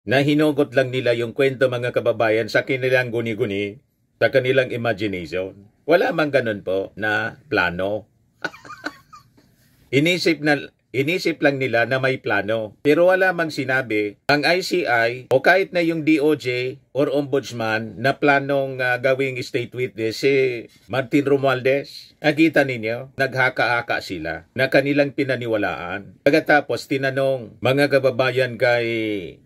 na hinugot lang nila yung kwento mga kababayan sa kanilang guni-guni, sa kanilang imagination. Wala mang ganun po na plano. Inisip lang nila na may plano. Pero wala mang sinabi ang ICI o kahit na yung DOJ or Ombudsman na planong gawing state witness si Martin Romualdez. Nakita ninyo, naghaka-haka sila na kanilang pinaniwalaan. Pagkatapos tinanong mga kababayan kay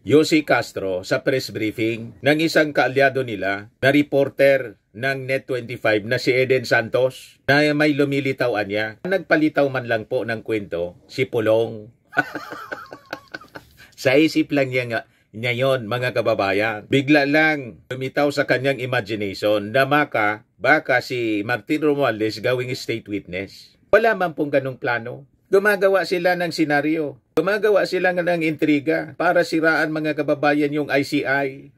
Yossi Castro sa press briefing ng isang kaalyado nila na reporter ng Net25 na si Eden Santos na may lumilitawan niya. Nagpalitaw man lang po ng kwento si Pulong. Sa isip lang niya yon mga kababayan. Bigla lang lumitaw sa kanyang imagination na baka si Martin Romualdez gawing state witness. Wala man pong ganong plano. Gumagawa sila ng senaryo. Gumagawa sila ng intriga para siraan mga kababayan yung ICI.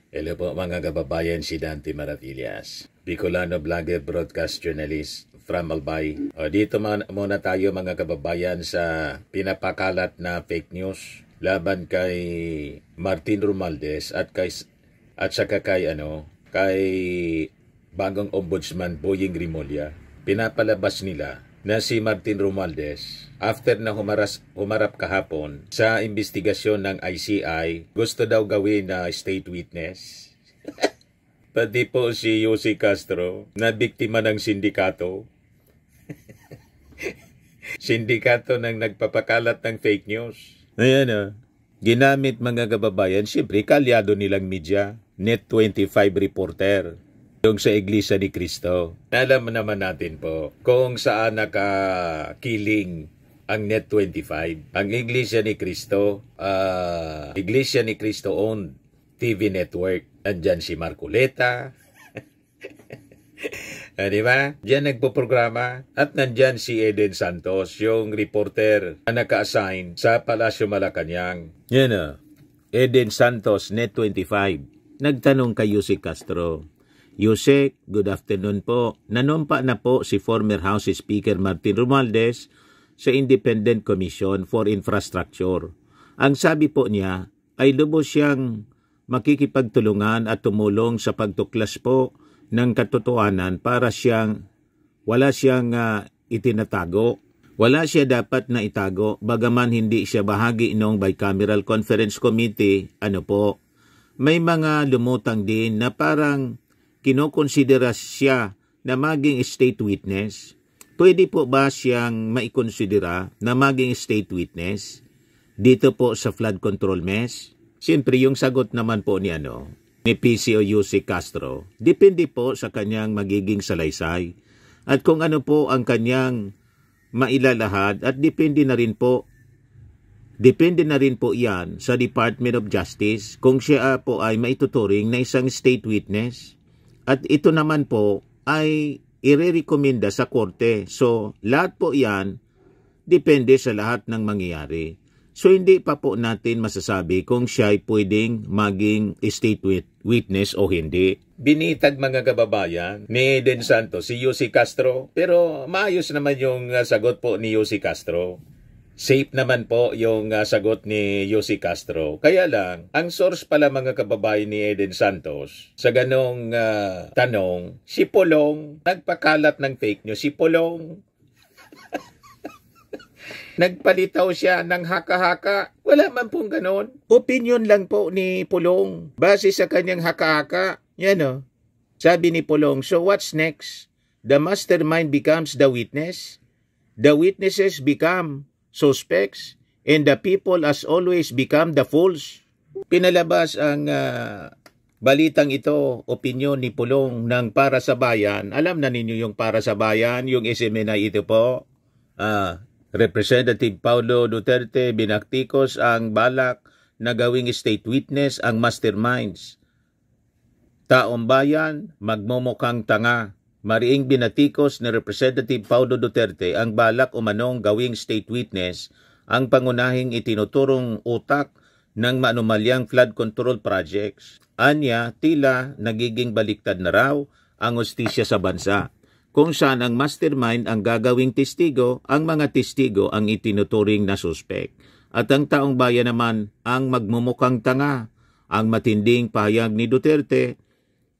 Hello po mga kababayan, si Dante Maravillas, Bicolano vlogger, broadcast journalist from Albay. Dito muna tayo mga kababayan sa pinapakalat na fake news laban kay Martin Romualdez at saka kay bagong ombudsman Boying Rimulya. Pinapalabas nila na si Martin Romualdez, after na humarap kahapon sa investigasyon ng ICI, gusto daw gawin na state witness. Pati po si Yossi Castro, na biktima ng sindikato. Sindikato ng nagpapakalat ng fake news. Ayan ginamit mga kababayan, siyempre kalyado nilang media, Net25 reporter. Yung sa Iglesia ni Cristo. Alam naman natin po kung saan nakakiling ang Net25. Ang Iglesia ni Cristo owned TV network. Andyan si Marcoleta. Di ba? Diyan nagpo-programa. At nandyan si Eden Santos, yung reporter na naka-assign sa Palasyo Malacanang. Yan Eden Santos, Net25. Nagtanong kay Yossi Castro, Yossi, good afternoon po. Nanumpa na po si former House Speaker Martin Romualdez sa Independent Commission for Infrastructure. Ang sabi po niya ay lubos siyang makikipagtulungan at tumulong sa pagtuklas po ng katotohanan para wala siyang itinatago. Wala siya dapat na itago bagaman hindi siya bahagi ng Bicameral Conference Committee. May mga lumutang din na parang kinokonsidera siya na maging state witness. Pwede po ba siyang maikonsidera na maging state witness dito po sa flood control mess? Siyempre yung sagot naman po ni PCO Yossi Castro, depende po sa kanyang magiging salaysay at kung ano po ang kanyang mailalahad at depende na rin po yan sa Department of Justice kung siya po ay maituturing na isang state witness. At ito naman po ay irerekomenda sa korte. So, lahat po yan depende sa lahat ng mangyayari. So, hindi pa po natin masasabi kung siya ay pwedeng maging state witness o hindi. Binitag mga kababayan ni Eden Santos si Yossi Castro, pero maayos naman yung sagot po ni Yossi Castro. Safe naman po yung sagot ni Yossi Castro. Kaya lang, ang source pala mga kababayan ni Eden Santos, sa ganong tanong, si Pulong, nagpakalat ng fake news. Si Pulong, nagpalitaw siya ng haka-haka. Wala man pong ganon. Opinion lang po ni Pulong. Base sa kanyang haka-haka. Yan Sabi ni Pulong, so what's next? The mastermind becomes the witness. The witnesses become suspects, and the people as always become the fools. Pinalabas ang balitang ito, opinyon ni Pulong ng Para sa Bayan. Alam na ninyo yung Para sa Bayan, yung SMNI ito po. Representative Paulo Duterte binaktikos ang balak na gawing state witness ang masterminds. Taong bayan, magmumukhang tanga. Mariing binatikos ni Representative Paulo Duterte ang balak umanong gawing state witness ang pangunahing itinuturong utak ng maanumalyang flood control projects. Anya, tila nagiging baliktad na raw ang hustisya sa bansa, kung saan ang mastermind ang gagawing testigo, ang mga testigo ang itinuturing na suspect. At ang taong bayan naman ang magmumukhang tanga. Ang matinding pahayag ni Duterte,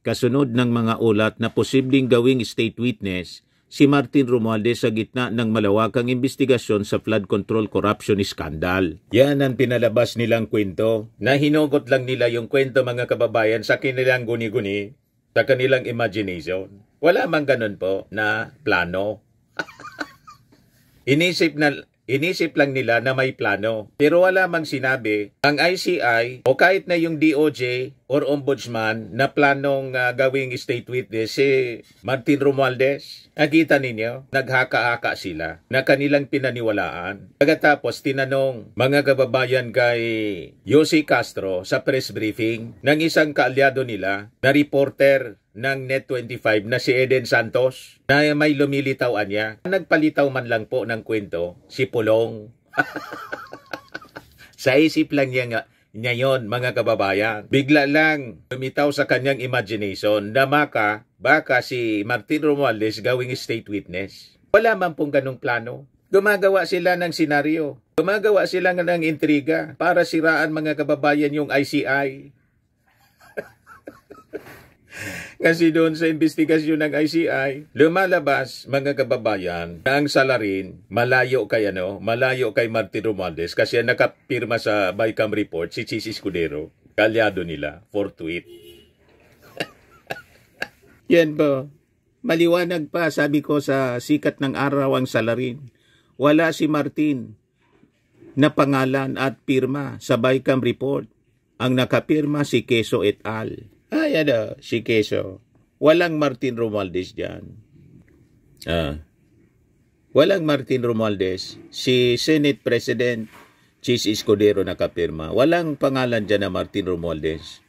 kasunod ng mga ulat na posibleng gawing state witness si Martin Romualdez sa gitna ng malawakang investigasyon sa flood control corruption scandal. Yan ang pinalabas nilang kwento, na hinugot lang nila yung kwento mga kababayan sa kanilang guni-guni, sa kanilang imagination. Wala mang ganun po na plano. Inisip lang nila na may plano. Pero wala mang sinabi ang ICI o kahit na yung DOJ or Ombudsman na planong gawing state witness si Martin Romualdez. Nakita ninyo, naghaka-haka sila na kanilang pinaniwalaan. Pagkatapos tinanong mga kababayan kay Yossi Castro sa press briefing ng isang kaalyado nila na reporter ng Net25 na si Eden Santos na may lumilitawan niya. Nagpalitaw man lang po ng kwento si Pulong. Sa isip lang niya ngayon, mga kababayan. Bigla lang lumitaw sa kanyang imagination na baka si Martin Romualdez gawing state witness. Wala man pong ganong plano. Gumagawa sila ng senaryo. Gumagawa sila ng intriga para siraan mga kababayan yung ICI. Kasi doon sa investigasyon ng ICI, lumalabas mga kababayan na ang salarin malayo kay Martin Romualdez kasi nakapirma sa BICAM report si Chis Escudero, kalyado nila, forthwith. Yan po. Maliwanag pa, sabi ko, sa sikat ng araw ang salarin. Wala si Martin na pangalan at pirma sa BICAM report. Ang nakapirma si Quezon et al. Ay, si Quezon. Walang Martin Romualdez dyan. Walang Martin Romualdez. Si Senate President Chis Escudero nakapirma. Walang pangalan dyan na Martin Romualdez.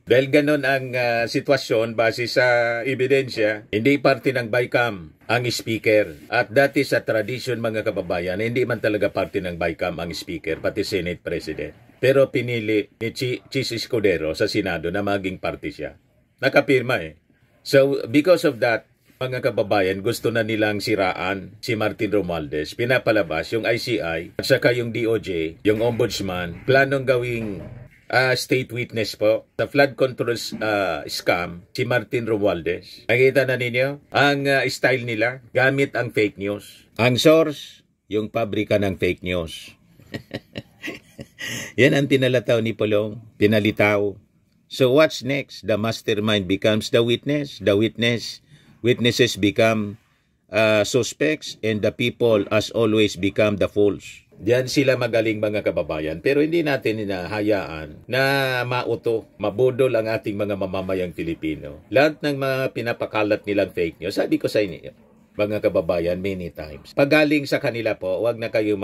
Dahil ganon ang sitwasyon base sa ebidensya, hindi parte ng BICAM ang speaker. At dati sa tradisyon mga kababayan, hindi man talaga parte ng BICAM ang speaker, pati Senate President. Pero pinili ni Chis Escudero sa Senado na maging parte siya. Nakapirma eh. So because of that, mga kababayan, gusto na nilang siraan si Martin Romualdez. Pinapalabas yung ICI at saka yung DOJ, yung Ombudsman, planong gawing state witness po sa flood control scam si Martin Romualdez. Nakita na ninyo ang style nila gamit ang fake news. Ang source, yung pabrika ng fake news. Yan ang tinalataw ni Pulong, pinalitaw. So what's next? The mastermind becomes the witness. The witnesses become suspects, and the people as always become the fools. Diyan sila magaling mga kababayan, pero hindi natin hinahayaan na mauto, mabudol ang ating mga mamamayang Pilipino. Lahat ng mga pinapakalat nilang fake news, sabi ko sa inyo, mga kababayan, many times. Pag galing sa kanila po, wag na kayo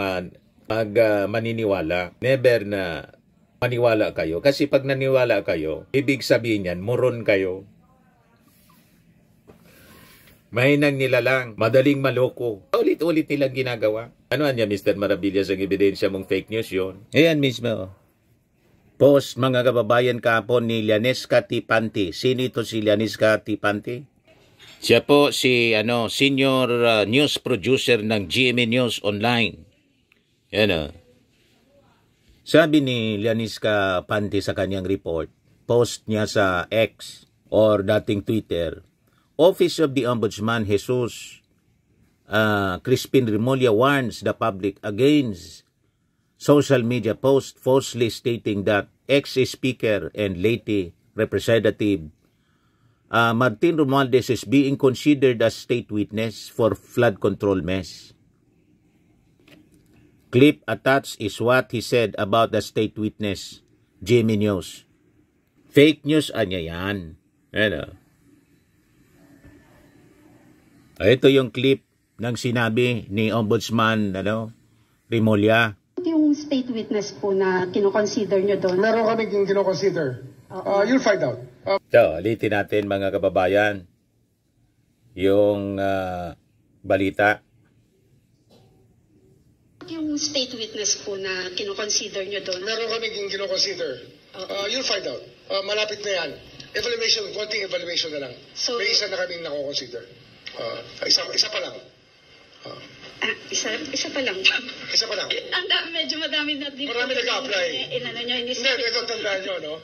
maniniwala. Never na maniwala kayo. Kasi pag naniwala kayo, ibig sabihin yan, moron kayo. Mahinang nila lang, madaling maloko. Ulit-ulit nilang ginagawa. Ano niya, Mr. Maravillas, ang ebidensya mong fake news yun? Ayan mismo. Post, mga kababayan, kahapon ni Llanesca Tipante. Sino ito si Llanesca Tipante? Siya po si senior news producer ng GMA News Online. Yan Sabi ni Llanesca Pante sa kanyang report, post niya sa X or dating Twitter, Office of the Ombudsman Jesus Crispin Remulla warns the public against social media posts falsely stating that ex-speaker and late representative Martin Romualdez is being considered as state witness for flood control mess. Clip attached is what he said about the state witness, GMA News. Fake news anya yan. Ito yung clip ng sinabi ni Ombudsman Remulla. Yung state witness po na kinoconsider nyo doon? Meron kami kinoconsider. You'll find out. So, ulitin natin mga kababayan yung balita. Yung state witness po na kinoconsider nyo doon? Meron kami kinoconsider. You'll find out. Malapit na yan. Evaluation, konting evaluation na lang. So, may isa na kaming nako-consider. Isa pa lang. Isa pa lang. Isa pa lang. Medyo madami na. Marami nag-apply. Hindi, ito tandaan nyo, no?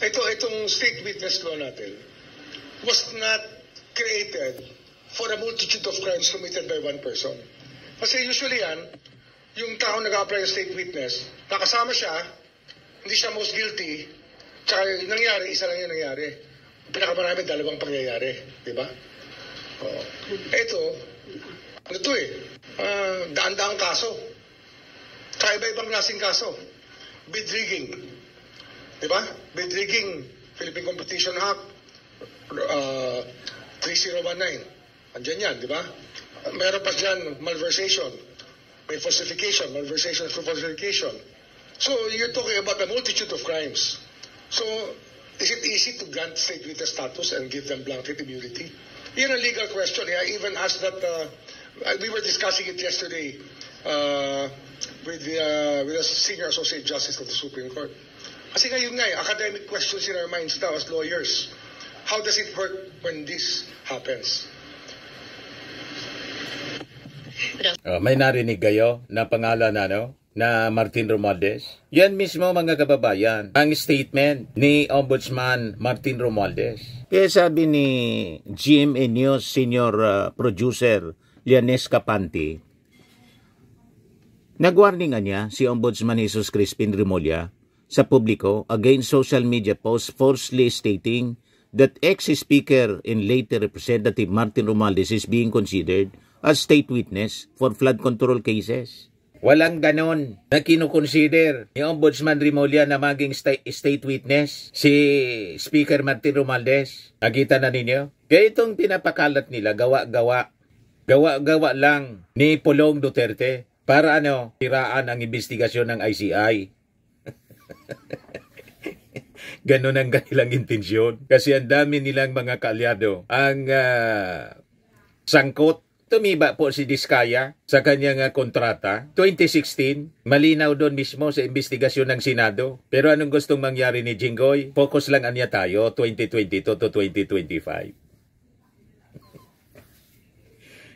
Itong state witness law natin was not created for a multitude of crimes committed by one person. Kasi usually yan, yung tao nag-apply ng state witness, nakasama siya, hindi siya most guilty, tsaka yung nangyari, isa lang yung nangyari. Pinakamarami, dalawang pangyayari. Di ba? Ito, ano to daan-daang kaso. Tsaka iba-ibang klaseng kaso. Bid rigging. Di ba? Bid rigging, Philippine Competition Act, 3019. Andiyan yan, di ba? Meron pa dyan, malversation. May falsification, malversation through falsification. So, you're talking about a multitude of crimes. So, is it easy to grant state witness status and give them blanket immunity? Yun ang legal question. I even asked that, we were discussing it yesterday with the Senior Associate Justice of the Supreme Court. Kasi ngayon nga, academic questions in our minds now as lawyers. How does it work when this happens? May narinig kayo na pangalan na Martin Romualdez? Yan mismo mga kababayan, ang statement ni Ombudsman Martin Romualdez. Kaya sabi ni GMA News Senior Producer Lianes Capanti, nagwarningan niya si Ombudsman Jesus Crispin Remulla sa publiko against social media posts falsely stating that ex-speaker and later Representative Martin Romualdez is being considered as state witness for flood control cases. Walang ganon na kinukonsider ni Ombudsman Remulla na maging state witness si Speaker Martin Romualdez. Nakita na ninyo? Kaya itong pinapakalat nila, gawa-gawa lang ni Pulong Duterte para tiraan ang investigasyon ng ICI. Ganon ang kanilang intensyon. Kasi ang dami nilang mga kaalyado ang sangkot. Tumiba po si Diskaya sa kanyang kontrata. 2016, malinaw doon mismo sa investigasyon ng Senado. Pero anong gustong mangyari ni Jinggoy? Focus lang anya tayo, 2022 to 2025.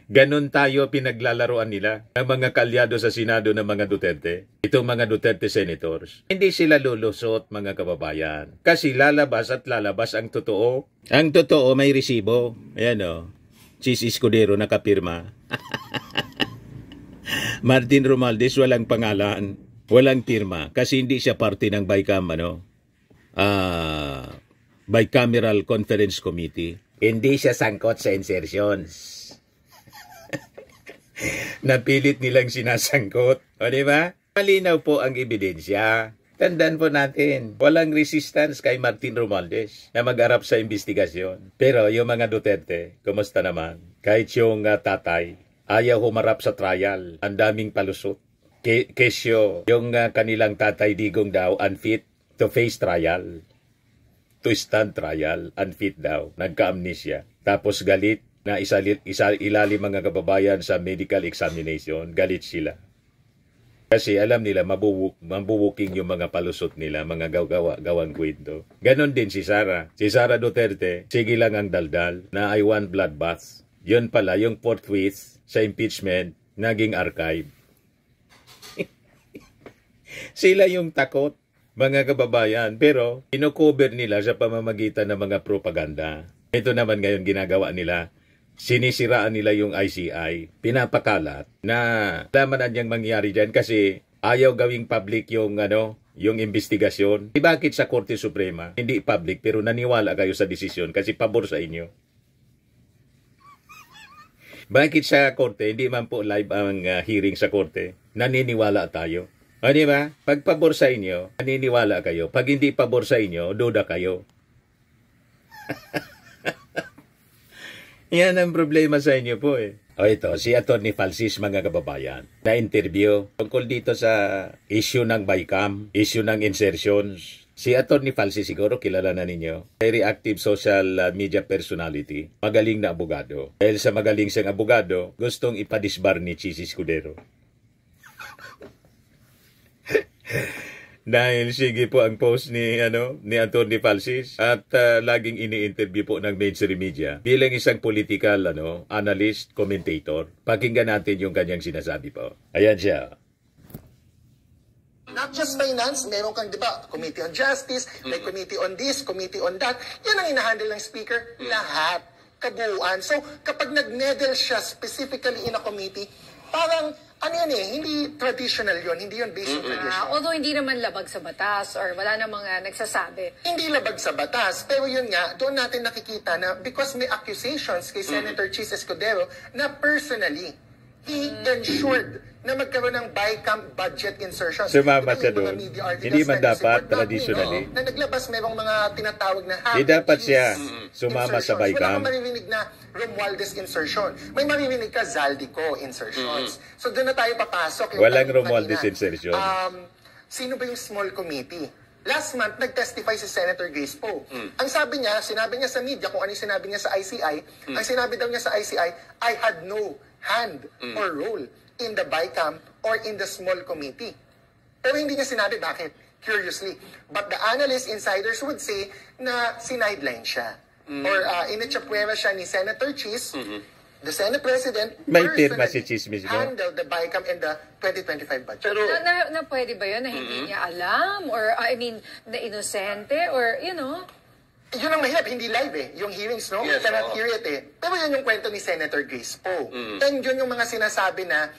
Ganon tayo pinaglalaroan nila ng mga kalyado sa Senado ng mga Duterte. Itong mga Duterte senators. Hindi sila lulusot, mga kababayan. Kasi lalabas at lalabas ang totoo. Ang totoo may resibo. Ayan Chis Escudero nakapirma. Martin Romualdez walang pangalan, walang pirma kasi hindi siya parte ng Bicameral Conference Committee. Hindi siya sangkot sa insertions. Napilit nilang sinasangkot. O diba? Malinaw po ang ebidensya. Tandaan po natin, walang resistance kay Martin Romualdez na mag-arap sa investigasyon. Pero yung mga Duterte, kumusta naman? Kahit yung tatay, ayaw humarap sa trial. Ang daming palusot. Kesyo, yung kanilang tatay Digong daw, unfit to face trial. To stand trial, unfit daw. Nagka-amnesia. Tapos galit na ilalim mga kababayan sa medical examination. Galit sila. Kasi alam nila, mabubuking yung mga palusot nila, mga gawang kwento. Ganon din si Sara. Si Sara Duterte, sige lang ang daldal na I want bloodbath. Yun pala, yung forthwith sa impeachment, naging archive. Sila yung takot, mga kababayan. Pero, inocover nila sa pamamagitan ng mga propaganda. Ito naman ngayon ginagawa nila. Sinisiraan nila yung ICI, pinapakalat na laman niyang mangyari dyan kasi ayaw gawing public yung investigasyon. Bakit sa Korte Suprema hindi public pero naniwala kayo sa desisyon kasi pabor sa inyo? Bakit sa Korte hindi man po live ang hearing sa Korte? Naniniwala tayo. O di ba? Pag pabor sa inyo, naniniwala kayo. Pag hindi pabor sa inyo, duda kayo. Yan ang problema sa inyo po O ito, si Atty. Falsis, mga kababayan, na-interview tungkol dito sa issue ng BICAM, issue ng insertions. Si Atty. Falsis siguro kilala na ninyo. Very active social media personality. Magaling na abogado. Dahil sa magaling siyang abogado, gustong ipadisbar ni Chis Escudero. Dahil sige po ang post ni Atty. Falsis at laging ini-interview po ng mainstream media bilang isang political analyst, commentator. Pakinggan natin yung kanyang sinasabi po. Ayan siya. Not just finance, meron kang, di ba, Committee on Justice, may Committee on this, Committee on that. Yan ang inahandle ng Speaker. Lahat. Kabuuan. So, kapag nag-medal siya specifically in a committee, parang, hindi traditional yon, hindi yon based on tradition. Although hindi naman labag sa batas or wala namang nagsasabi. Hindi labag sa batas, pero yun nga, doon natin nakikita na because may accusations kay Senator Chis Escudero na personally, he ensured na magkaroon ng BICAM budget insertion. Sumama siya doon. Hindi man dapat traditionally. Na naglabas merong mga tinatawag na Hindi dapat siya sumama sa BICAM. Wala kang maririnig na Romualdez insertion. May maririnig ka Zaldico insertions. So doon na tayo papasok. Walang Romualdez insertion. Sino ba yung small committee? Last month, nag-testify si Senator Grace Poe. Ang sabi niya, sinabi niya sa media, kung ano yung sinabi niya sa ICI, ang sinabi daw niya sa ICI, I had no hand or role in the BICAM or in the small committee. Pero hindi niya sinabi bakit, curiously. But the analyst insiders would say na sinideline siya. Or initsapuera siya ni Senator Chis, the Senate President, may pirma si Chis mismo. Handled the BICAM and the 2025 budget. Pero, na pwede ba yun na hindi niya alam? Or, na inosente? Or, Yun ang mahirap, hindi live yung hearings, no? Yes, We cannot hear it Pero yun yung kwento ni Senator Grace Poe. And yun yung mga sinasabi na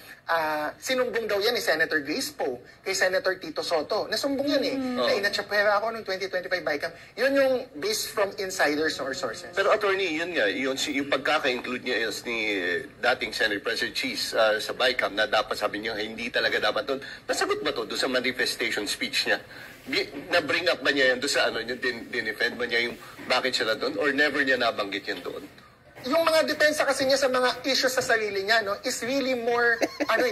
sinumbong daw yan ni Senator Grace Poe kay Senator Tito Soto. Nasumbong yan na inatsapwera ako noong 2025 BICAM. Yun yung based from insiders or sources. Pero attorney, yun nga, yung pagkaka-include niya is ni dating Senate President Chis sa BICAM na dapat sabi niya hindi talaga dapat doon. Nasagot ba to doon sa manifestation speech niya? Na-bring up ba niya yan doon sa yung dinefend ba niya yung bakit siya na doon? Or never niya nabanggit yan doon? Yung mga depensa kasi niya sa mga issues sa sarili niya, no, is really more,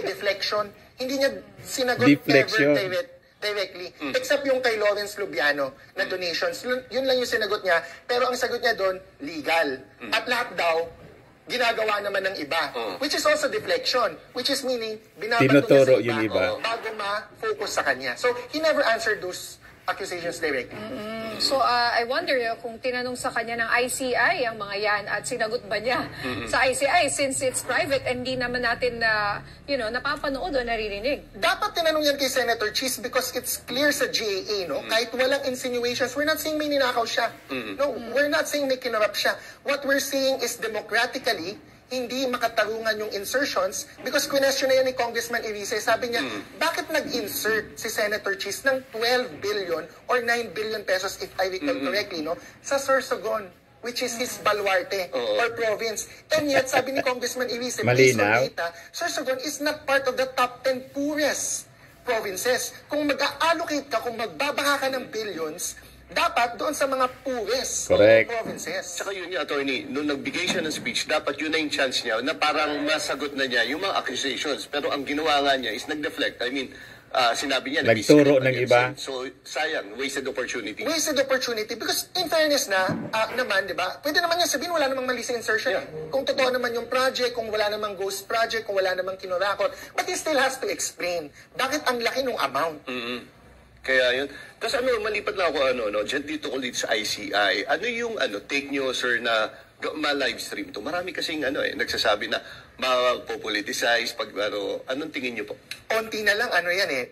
deflection. Hindi niya sinagot ever directly. Except yung kay Lawrence Lubiano na donations. Yun lang yung sinagot niya. Pero ang sagot niya doon, legal. At lahat daw, ginagawa naman ng iba. Which is also deflection. Which is meaning, tinuturo yung iba bago ma-focus sa kanya. So, he never answered those accusations directly. So, I wonder kung tinanong sa kanya ng ICI ang mga yan at sinagot ba niya sa ICI since it's private and hindi naman natin napapanood o naririnig. Dapat tinanong yan kay Senator Chis because it's clear sa GAA, no? Kahit walang insinuations, we're not saying may ninakaw siya. No, we're not saying may kinurap siya. What we're saying is democratically, hindi makatarungan yung insertions because question na yan ni Congressman Irice. Sabi niya, bakit nag-insert si Senator Chis ng 12 billion or 9 billion pesos, if I recall correctly, no, sa Sorsogon, which is his baluarte or province. And yet, sabi ni Congressman Irice, based on data, Sorsogon is not part of the top 10 poorest provinces. Kung mag-allocate ka, kung magbabaka ka ng billions, dapat doon sa mga poorest provinces. Saka yun yung attorney, nung nagbigay siya ng speech, dapat yun na yung chance niya na parang masagot na niya yung mga accusations. Pero ang ginawa nga niya is nag-deflect. I mean, sinabi niya, nagturo ng iba. So, sayang, wasted opportunity. Wasted opportunity because in fairness naman, di ba, pwede naman niya sabihin wala namang mali sa insertion. Yeah. Kung totoo naman yung project, kung wala namang ghost project, kung wala namang kinurakot, but he still has to explain bakit ang laki ng amount. Kaya yun. Tapos malipat na ako, dito ko dito sa ICI. Ano yung take nyo, sir, na ma-live stream to? Marami kasing nagsasabi na ma-politicize, anong tingin nyo po? Onti na lang,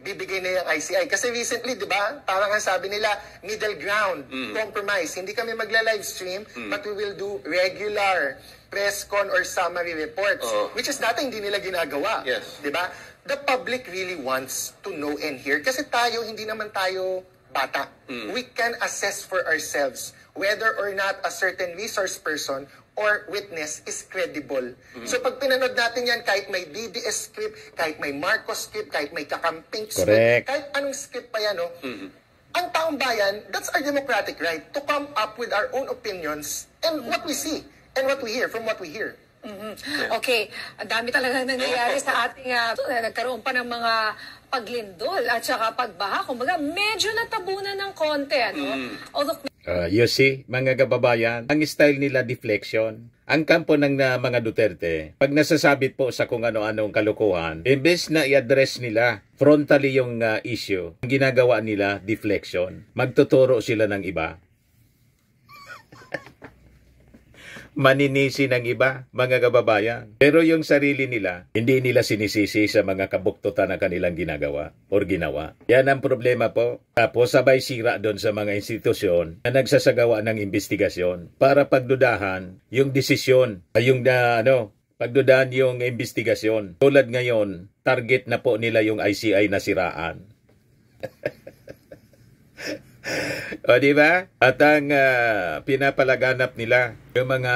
bibigay na yung ICI. Kasi recently, di ba, parang ang sabi nila, middle ground, compromise. Hindi kami magla-live stream, but we will do regular press con or summary reports. Which is dati hindi nila ginagawa. Yes. Di ba? The public really wants to know and hear. Kasi hindi naman tayo bata. We can assess for ourselves whether or not a certain resource person or witness is credible. So pag pinanood natin yan, kahit may DDS script, kahit may Marcos script, kahit may kakamping script, kahit anong script pa yan, ang taong bayan, that's our democratic right to come up with our own opinions and what we see and what we hear from what we hear. Okay, ang dami talaga nangyayari sa ating nagkaroon pa ng mga paglindol at saka pagbaha. Kumbaga, medyo natabunan ng konti, Although You see, mga kababayan, ang style nila deflection. Ang kampo ng mga Duterte, pag nasasabit po sa kung ano-anong kalukuhan, imbes na i-address nila frontally yung issue, ang ginagawa nila deflection. Magtuturo sila ng iba. Maninisi ng iba, mga kababayan. Pero yung sarili nila, hindi nila sinisisi sa mga kabuktutan na kanilang ginagawa or ginawa. Yan ang problema po. Tapos sabay sira doon sa mga institusyon na nagsasagawa ng investigasyon para pagdudahan yung desisyon, pagdudahan yung investigasyon. Tulad ngayon, target na po nila yung ICI na siraan. O diba? At ang pinapalaganap nila, yung mga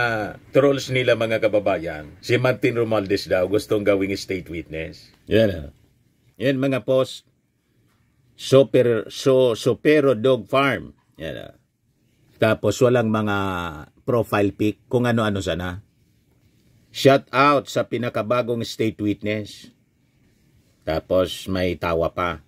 trolls nila, mga kababayan, si Martin Romualdez daw gustong gawing state witness. Yan. Yan mga post. Sopero Dog Farm. Yan. Tapos walang mga profile pic kung ano-ano sana. Shout out sa pinakabagong state witness. Tapos may tawa pa.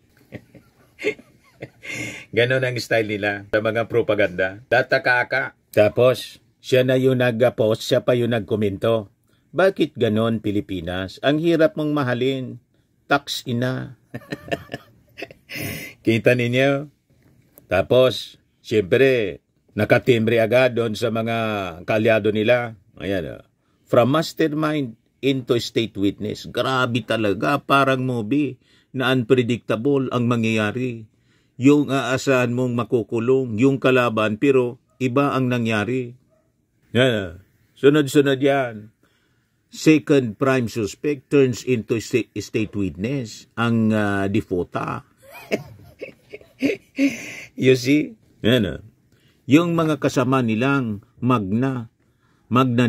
Ganon ang style nila sa mga propaganda. Tataka. Tapos, siya na yung nag-post, siya pa yung nagkomento. Bakit ganon, Pilipinas? Ang hirap mong mahalin. Tax ina. Kita ninyo? Tapos, siyempre, nakatimbre agad doon sa mga kalyado nila. Ayan. From mastermind into state witness. Grabe talaga, parang movie na unpredictable ang mangyayari. Yung aasahan mong makukulong, yung kalaban, pero iba ang nangyari. Yan. Sunod-sunod yan. Second prime suspect turns into state witness. Ang difota. You see? Yan. Yung mga kasama nilang magna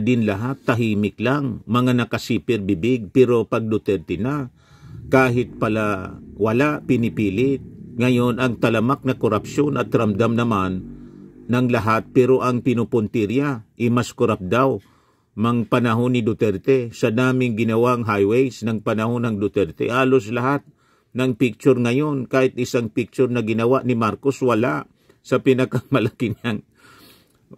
din lahat, tahimik lang. Mga nakasipir bibig, pero pag Duterte na, kahit pala wala, pinipilit. Ngayon, ang talamak na korupsyon at ramdam naman ng lahat, pero ang pinupuntirya, mas korap daw. Mang panahon ni Duterte, sa daming ginawang highways ng panahon ng Duterte, halos lahat ng picture ngayon, kahit isang picture na ginawa ni Marcos, wala. Sa pinakamalaki niyang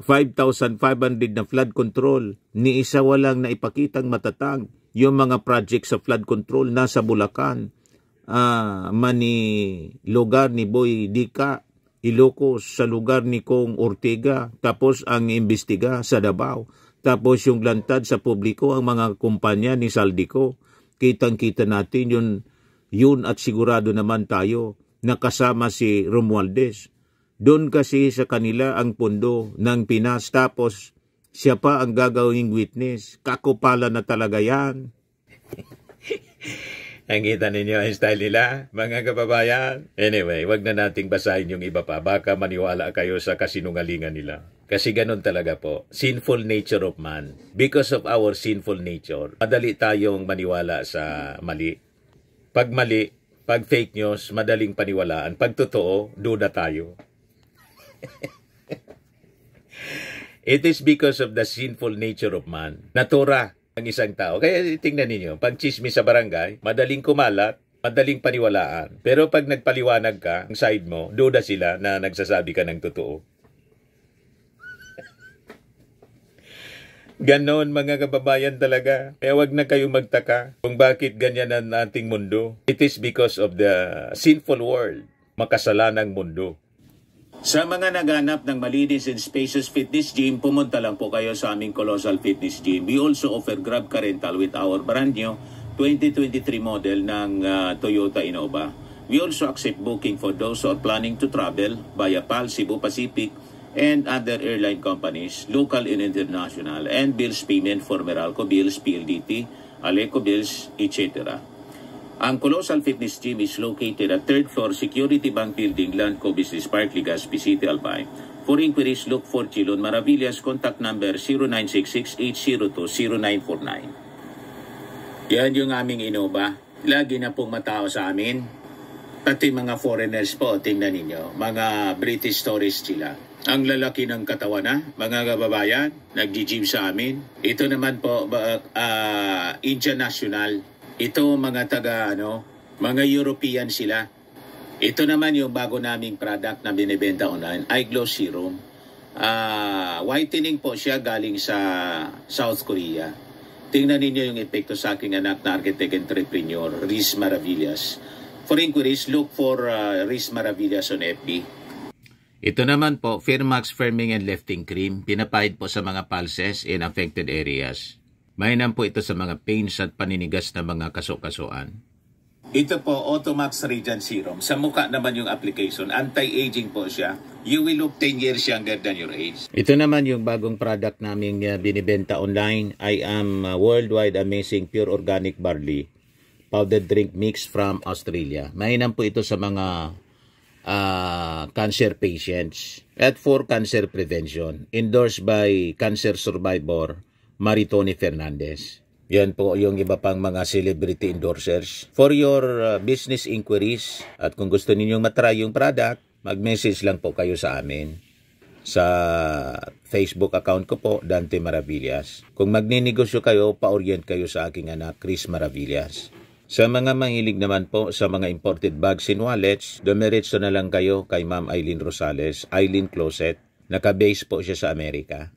5,500 na flood control, ni isa walang naipakitang matatag. Yung mga project sa flood control nasa Bulacan, lugar ni Boy Dica, Ilocos, sa lugar ni Kong Ortega, tapos ang imbestiga sa Davao, tapos yung lantad sa publiko, ang mga kumpanya ni Saldico. Kitang-kita natin yun at sigurado naman tayo nakasama si Romualdez. Doon kasi sa kanila ang pundo ng Pinas, tapos siya pa ang gagawing witness. Kakupala na talaga yan. Ang kita ninyo ang style nila, mga kababayan. Anyway, wag na nating basahin yung iba pa. Baka maniwala kayo sa kasinungalingan nila. Kasi ganun talaga po. Sinful nature of man. Because of our sinful nature, madali tayong maniwala sa mali. Pag mali, pag fake news, madaling paniwalaan. Pag totoo, duda tayo. It is because of the sinful nature of man. Natura ang isang tao. Kaya tingnan ninyo, pag chismis sa barangay, madaling kumalat, madaling paniwalaan. Pero pag nagpaliwanag ka, ang side mo, duda sila na nagsasabi ka ng totoo. Ganon mga kababayan talaga. Kaya wag na kayong magtaka kung bakit ganyan ang ating mundo. It is because of the sinful world, makasalanang mundo. Sa mga naghanap ng malinis and spacious fitness gym, pumunta lang po kayo sa aming Colossal Fitness Gym. We also offer Grab Car Rental with our brand new 2023 model ng Toyota Innova. We also accept booking for those who are planning to travel via PAL, Cebu Pacific, and other airline companies, local and international, and bills payment for Meralco Bills, PLDT, Aleco Bills, etc. Ang Colossal Fitness Gym is located at 3rd floor Security Bank Building, Landco Business Park, Legazpi City, Albay. For inquiries, look for Chilon Maravillas. Contact number 0966-802-0949. Yan yung aming Innova. Lagi na pong matao sa amin. Pati mga foreigners po, tingnan ninyo. Mga British tourists sila. Ang lalaki ng katawan na, mga kababayan, nag-gym sa amin. Ito naman po, Indian National. Ito mga mga European sila. Ito naman yung bago naming product na binibenta online, iGlow Serum. Whitening po siya galing sa South Korea. Tingnan ninyo yung epekto sa aking anak na architect entrepreneur, Riz Maravillas. For inquiries, look for Riz Maravillas on FB. Ito naman po, Firmax Firming and Lifting Cream, pinapahid po sa mga pulses in affected areas. Mainam po ito sa mga pains at paninigas na mga kaso-kasuan. Ito po, Automax Radiant Serum. Sa mukha naman yung application. Anti-aging po siya. You will look 10 years younger than your age. Ito naman yung bagong product namin binibenta online. I am Worldwide Amazing Pure Organic Barley Powdered Drink Mix from Australia. Mainam po ito sa mga cancer patients at for cancer prevention. Endorsed by cancer survivor Maritoni Fernandez. Yan po yung iba pang mga celebrity endorsers. For your business inquiries at kung gusto ninyong matry yung product, mag-message lang po kayo sa amin. Sa Facebook account ko po, Dante Maravillas. Kung magninegosyo kayo, pa-orient kayo sa aking anak, Riz Maravillas. Sa mga mahilig naman po sa mga imported bags and wallets, dumiretso na lang kayo kay Ma'am Eileen Rosales, Eileen Closet. Naka-base po siya sa Amerika.